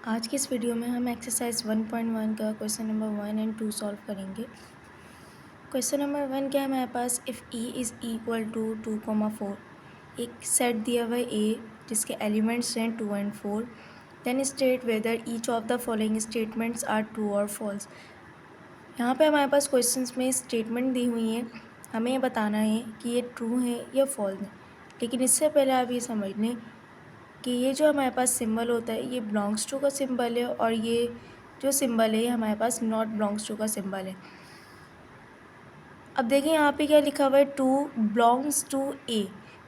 आज की इस वीडियो में हम एक्सरसाइज 1.1 का क्वेश्चन नंबर 1 एंड 2 सॉल्व करेंगे। क्वेश्चन नंबर 1 क्या है हमारे पास, if e is equal to 2,4, एक सेट दिया हुआ है ए जिसके एलिमेंट्स हैं 2 and 4, then state whether each of the following statements are true और फॉल्स। यहाँ पे हमारे पास क्वेश्चंस में स्टेटमेंट दी हुई हैं, हमें ये बताना है कि ये ट्रू है या फॉल्स है। लेकिन इससे पहले आप ये समझ लें कि ये जो हमारे पास सिंबल होता है ये बिलोंग्स टू का सिंबल है, और ये जो सिंबल है ये हमारे पास नॉट बिलोंग्स टू का सिंबल है। अब देखिए यहाँ पे क्या लिखा हुआ है, टू बिलोंग्स टू ए,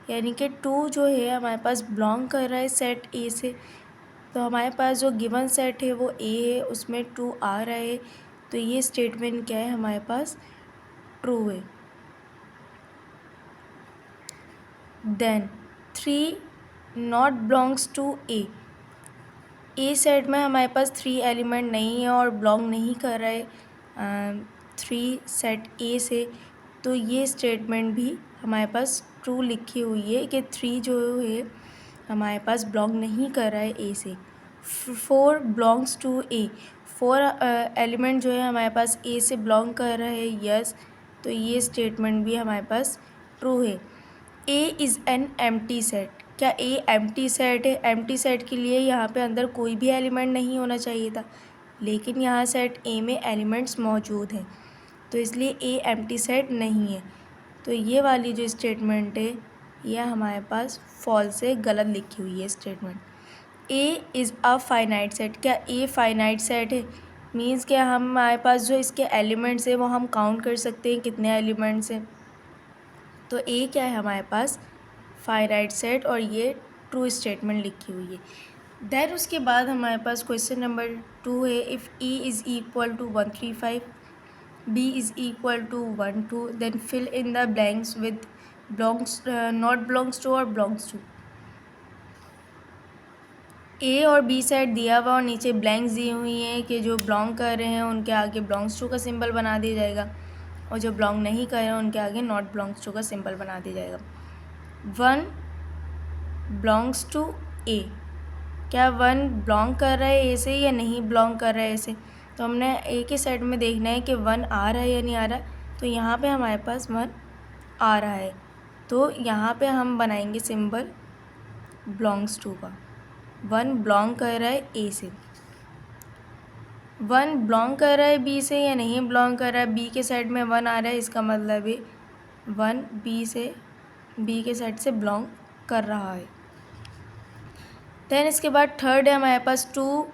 यानी कि टू जो है हमारे पास बिलोंग कर रहा है सेट ए से। तो हमारे पास जो गिवन सेट है वो ए है, उसमें टू आ रहा है, तो ये स्टेटमेंट क्या है हमारे पास, ट्रू है। Then 3 not belongs to a set में हमारे पास 3 एलिमेंट नहीं है और बिलोंग नहीं कर रहा है 3 सेट ए से, तो ये स्टेटमेंट भी हमारे पास ट्रू लिखी हुई है कि 3 जो है हमारे पास बिलोंग नहीं कर रहा है ए से। 4 बिलोंग्स टू ए, 4 एलिमेंट जो है हमारे पास ए से बिलोंग कर रहा है, यस, तो ये स्टेटमेंट भी हमारे पास ट्रू है। A is an empty set, क्या ए एम्प्टी सेट है? एम्प्टी सेट के लिए यहाँ पे अंदर कोई भी एलिमेंट नहीं होना चाहिए था, लेकिन यहाँ सेट ए में एलिमेंट्स मौजूद हैं, तो इसलिए ए एम्प्टी सेट नहीं है। तो ये वाली जो स्टेटमेंट है यह हमारे पास फॉल्स है, गलत लिखी हुई है statement. A is a finite set, क्या ए फाइनाइट सेट है? मीन्स क्या हमारे पास जो इसके एलिमेंट्स हैं वो हम काउंट कर सकते हैं कितने एलिमेंट्स हैं, तो ए क्या है हमारे पास, फाइनाइट सेट, और ये ट्रू स्टेटमेंट लिखी हुई है। देन उसके बाद हमारे पास क्वेश्चन नंबर 2 है, if E is equal to 135, B is equal to 12, then fill in the blanks with belongs not belongs to और बिलोंग्स टू। ए और बी सेट दिया हुआ और नीचे ब्लैंक्स दी हुई हैं कि जो बिलोंग कर रहे हैं उनके आगे बिलोंग्स टू का सिंबल बना दिया जाएगा, और जो बिलोंग नहीं कर रहे हैं उनके आगे नॉट बिलोंग्स टू का सिंबल बना दिया जाएगा। 1 बिलोंग्स टू ए, क्या 1 बिलोंग कर रहा है ए से या नहीं बिलोंग कर रहा है ए से? तो हमने ए के सेट में देखना है कि 1 आ रहा है या नहीं आ रहा, तो यहाँ पे हमारे पास 1 आ रहा है, तो यहाँ पे हम बनाएंगे सिंबल बिलोंग्स टू का। 1 बिलोंग कर रहा है ए से। 1 बिलोंग कर रहा है बी से या नहीं बिलोंग कर रहा है? बी के सेट में 1 आ रहा है, इसका मतलब है 1 बी के सेट से बिलोंग कर रहा है। देन इसके बाद थर्ड है हमारे पास 2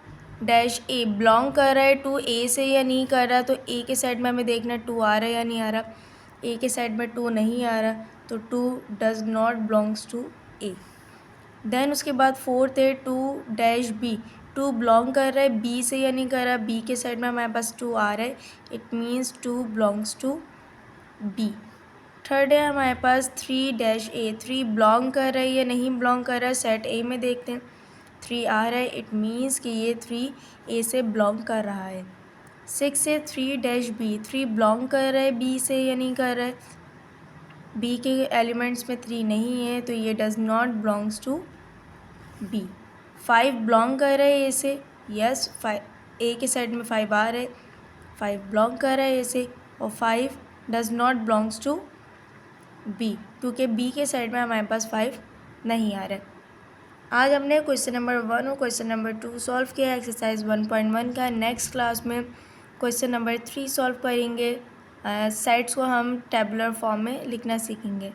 डैश ए, बिलोंग कर रहा है 2 ए से या नहीं कर रहा, तो ए के सेट में हमें देखना 2 आ रहा है या नहीं आ रहा। ए के सेट में 2 नहीं आ रहा, तो 2 does not belongs to A. Then उसके बाद फोर्थ है 2 डैश बी, 2 बिलोंग कर रहा है बी से या नहीं कर रहा। बी के सेट में हमारे पास 2 आ रहा है, it means 2 belongs to B. Third है हमारे पास 3 डैश ए, 3 बिलोंग कर रहा है या नहीं बिलोंग कर रहा है, सेट ए में देखते हैं 3 आ रहा है, इट मीन्स कि ये 3 ए से बिलोंग कर रहा है। 6 है 3 डैश बी, 3 बिलोंग कर रहा है बी से या नहीं कर रहा है। बी के एलिमेंट्स में 3 नहीं है, तो ये does not belongs to B. 5 belong कर रहा है ए से, यस, 5 ए के सेट में 5 आ रहा है, 5 बिलोंग कर रहा है ए से, और 5 does not belongs to B, क्योंकि बी के सेट में हमारे पास 5 नहीं आ रहा है। आज हमने क्वेश्चन नंबर 1 और क्वेश्चन नंबर 2 सॉल्व किया एक्सरसाइज 1.1 का। नेक्स्ट क्लास में क्वेश्चन नंबर 3 सॉल्व करेंगे। सेट्स को हम टेबुलर फॉर्म में लिखना सीखेंगे।